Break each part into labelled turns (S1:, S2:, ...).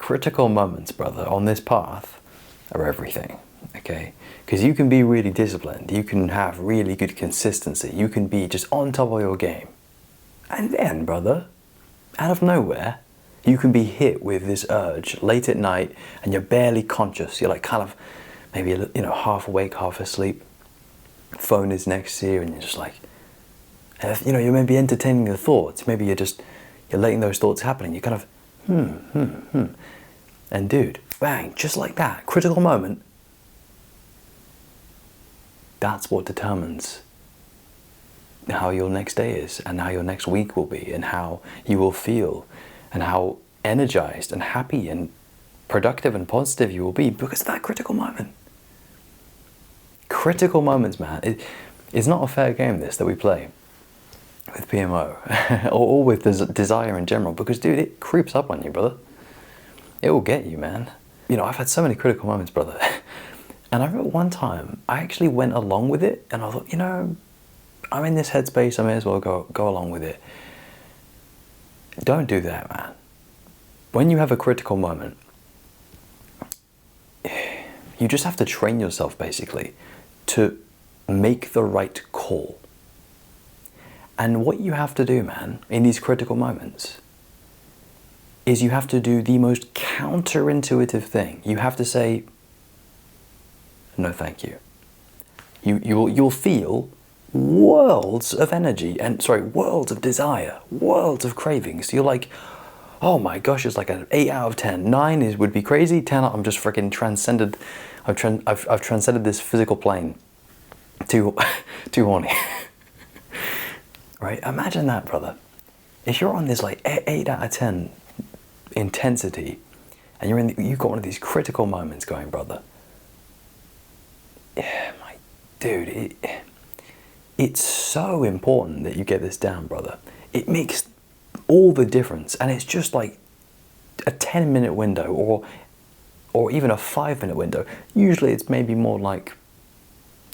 S1: critical moments, brother, on this path are everything, okay? Because you can be really disciplined, you can have really good consistency, you can be just on top of your game. And then, brother, out of nowhere, you can be hit with this urge late at night and you're barely conscious. You're like kind of maybe, you know, half awake, half asleep. Phone is next to you and you're just like, you know, you may be entertaining the thoughts. Maybe you're letting those thoughts happen and you're kind of, And dude, bang, just like that, critical moment. That's what determines how your next day is and how your next week will be and how you will feel and how energized and happy and productive and positive you will be because of that critical moment. Critical moments, man. It's not a fair game, this, that we play with PMO or with desire in general, because, dude, it creeps up on you, brother. It will get you, man. You know, I've had so many critical moments, brother. And I remember one time I actually went along with it and I thought, you know, I'm in this headspace, I may as well go along with it. Don't do that, man. When you have a critical moment, you just have to train yourself, basically, to make the right call. And what you have to do, man, in these critical moments, is you have to do the most counterintuitive thing. You have to say, no thank you. You'll feel worlds of energy and, worlds of desire, worlds of cravings. You're like, oh my gosh, it's like an 8 out of 10. 9 would be crazy. 10, I'm just freaking transcended. I've transcended this physical plane. Too horny. Right? Imagine that, brother. If you're on this like 8 out of 10 intensity, and you've got one of these critical moments going, brother. Yeah, my dude, it's so important that you get this down, brother. It makes all the difference, and it's just like a 10-minute window or even a 5-minute window. Usually it's maybe more like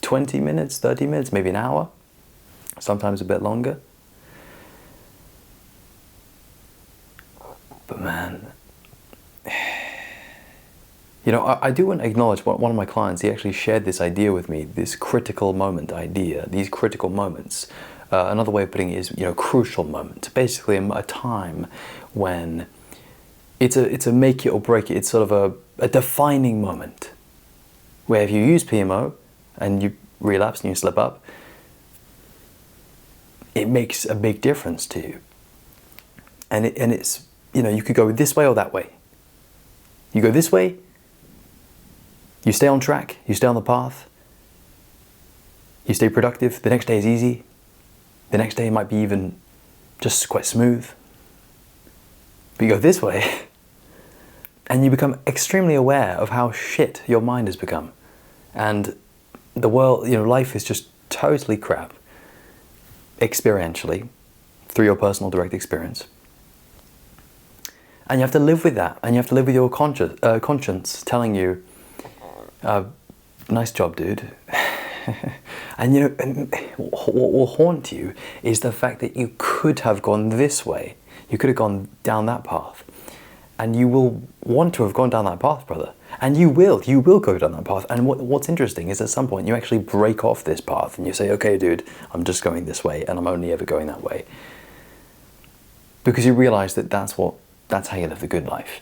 S1: 20 minutes, 30 minutes, maybe an hour, sometimes a bit longer. But man, you know, I do want to acknowledge one of my clients. He actually shared this idea with me, this critical moment idea, these critical moments. Another way of putting it is, you know, crucial moment. Basically, a time when it's a make it or break it. It's sort of a defining moment where if you use PMO and you relapse and you slip up, it makes a big difference to you. And it's, you know, you could go this way or that way. You go this way, you stay on track, you stay on the path, you stay productive, the next day is easy, the next day might be even just quite smooth. But you go this way, and you become extremely aware of how shit your mind has become. And the world, you know, life is just totally crap, experientially, through your personal direct experience. And you have to live with that, and you have to live with your conscience telling you, nice job, dude. And you know, what will haunt you is the fact that you could have gone this way. You could have gone down that path. And you will want to have gone down that path, brother. And you will go down that path. And what's interesting is at some point you actually break off this path and you say, okay, dude, I'm just going this way and I'm only ever going that way. Because you realize that that's how you live the good life.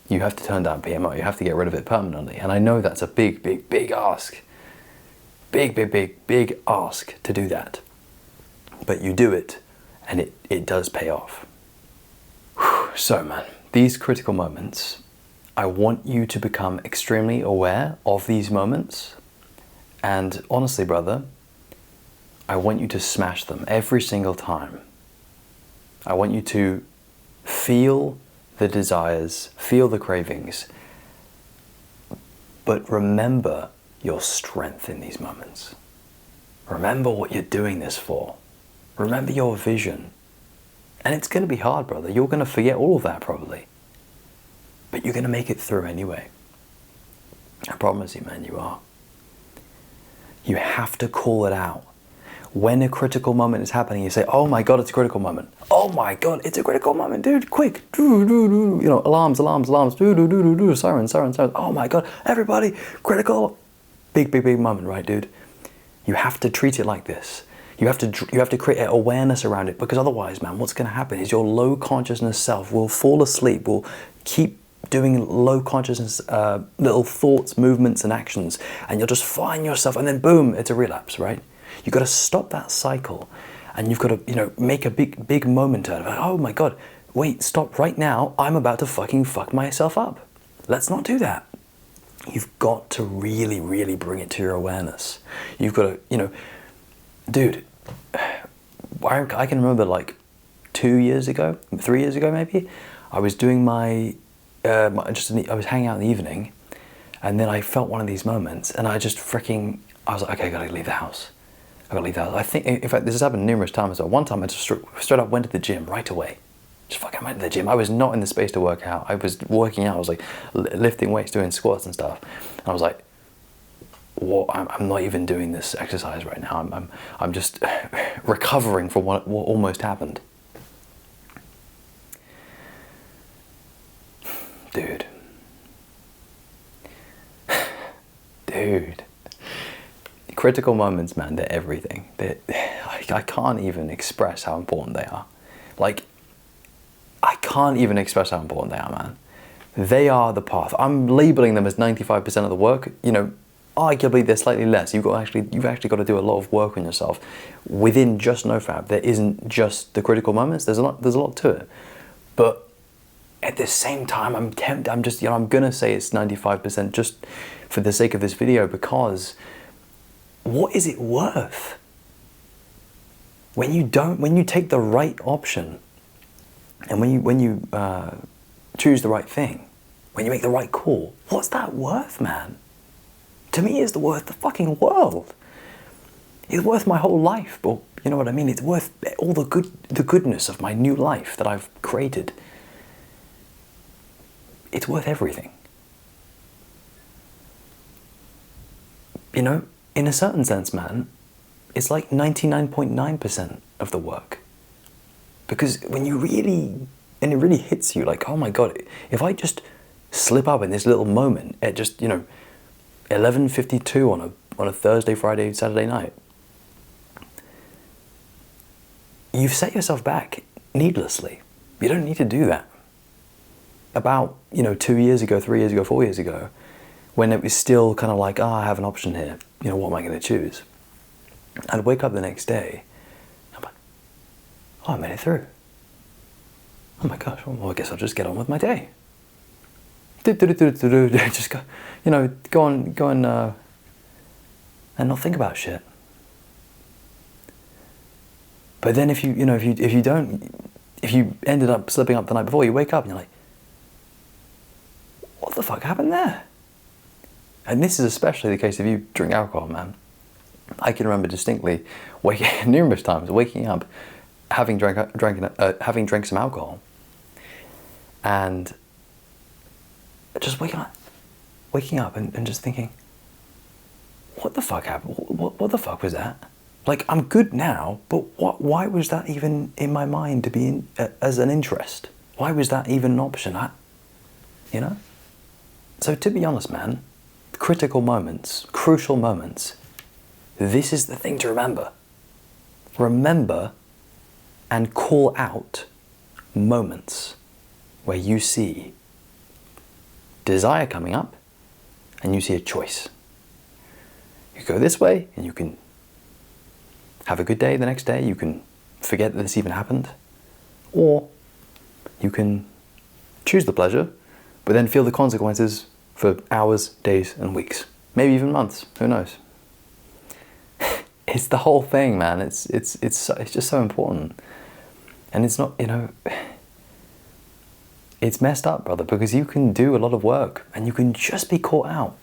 S1: You have to turn down PMO. You have to get rid of it permanently. And I know that's a big, big, big ask. Big, big, big, big ask to do that. But you do it, and it does pay off. Whew. So, man, these critical moments, I want you to become extremely aware of these moments. And honestly, brother, I want you to smash them every single time. I want you to feel the desires, feel the cravings, but remember your strength in these moments. Remember what you're doing this for. Remember your vision. And it's going to be hard, brother. You're going to forget all of that probably. But you're going to make it through anyway. I promise you, man, you are. You have to call it out. when a critical moment is happening, you say, oh my God, it's a critical moment. Oh my God, it's a critical moment, dude, quick. You know, alarms, sirens. Oh my God, everybody, critical. Big moment, right, dude? You have to treat it like this. You have to create awareness around it, because otherwise, man, what's going to happen is your low consciousness self will fall asleep, will keep doing low consciousness little thoughts, movements, and actions, and you'll just find yourself, and then boom, it's a relapse, right? You've got to stop that cycle, and you've got to, you know, make a big moment out of it. Oh my God, wait, stop right now. I'm about to fucking fuck myself up. Let's not do that. You've got to really, really bring it to your awareness. You've got to, you know, dude, I can remember like 2 years ago, 3 years ago maybe, I was doing I was hanging out in the evening, and then I felt one of these moments, and I was like, okay, I gotta leave the house. I think, in fact, this has happened numerous times. So one time I just straight up went to the gym right away. Just fucking went to the gym. I was not in the space to work out. I was working out. I was like lifting weights, doing squats and stuff. And I was like, what? I'm not even doing this exercise right now. I'm just recovering from what almost happened. Dude. Critical moments, man, they're everything. I can't even express how important they are. Like, I can't even express how important they are, man. They are the path. I'm labeling them as 95% of the work. You know, arguably they're slightly less. You've actually got to do a lot of work on yourself. Within just NoFap, there isn't just the critical moments. There's a lot to it. But at the same time, I'm gonna say it's 95% just for the sake of this video, because what is it worth when you take the right option, and when you choose the right thing, when you make the right call? What's that worth, man? To me, it's worth the fucking world. It's worth my whole life, but you know what I mean? It's worth all the goodness of my new life that I've created. It's worth everything. You know, in a certain sense, man, it's like 99.9% of the work. Because when it really hits you, like, oh my God, if I just slip up in this little moment at just, you know, 11:52 on a Thursday, Friday, Saturday night, you've set yourself back needlessly. You don't need to do that. About, you know, 2 years ago, 3 years ago, 4 years ago, when it was still kind of like, I have an option here. You know, what am I going to choose? I'd wake up the next day, I'm like, oh, I made it through. Oh my gosh, well, I guess I'll just get on with my day. Just go, you know, go on, and not think about shit. But then if you ended up slipping up the night before, you wake up and you're like, what the fuck happened there? And this is especially the case if you drink alcohol, man. I can remember distinctly numerous times waking up, having drank some alcohol, and just waking up and just thinking, what the fuck happened? What the fuck was that? Like, I'm good now, but why was that even in my mind to be as an interest? Why was that even an option? You know? So to be honest, man, critical moments, crucial moments, this is the thing to remember. Remember and call out moments where you see desire coming up and you see a choice. You go this way and you can have a good day the next day, you can forget that this even happened, or you can choose the pleasure but then feel the consequences for hours, days and weeks, maybe even months, who knows. It's the whole thing, man. It's just so important. And it's not, you know, it's messed up, brother, because you can do a lot of work and you can just be caught out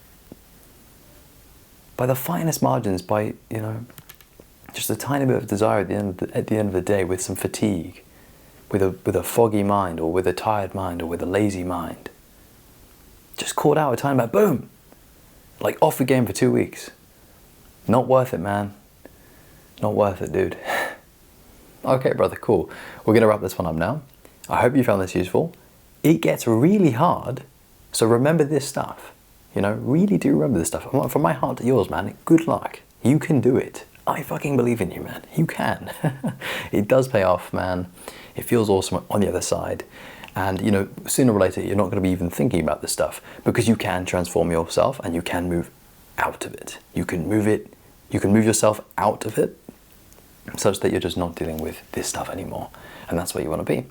S1: by the finest margins, by, you know, just a tiny bit of desire at the end of the day, with some fatigue, with a foggy mind, or with a tired mind, or with a lazy mind. Just caught out a time about boom, like off the game for 2 weeks. Not worth it, man. Not worth it, dude. Okay, brother, cool. We're gonna wrap this one up now. I hope you found this useful. It gets really hard, so remember this stuff. You know, really do remember this stuff. From my heart to yours, man, good luck. You can do it. I fucking believe in you, man. You can. It does pay off, man. It feels awesome on the other side. And, you know, sooner or later, you're not going to be even thinking about this stuff because you can transform yourself and you can move out of it. You can move yourself out of it such that you're just not dealing with this stuff anymore. And that's where you want to be.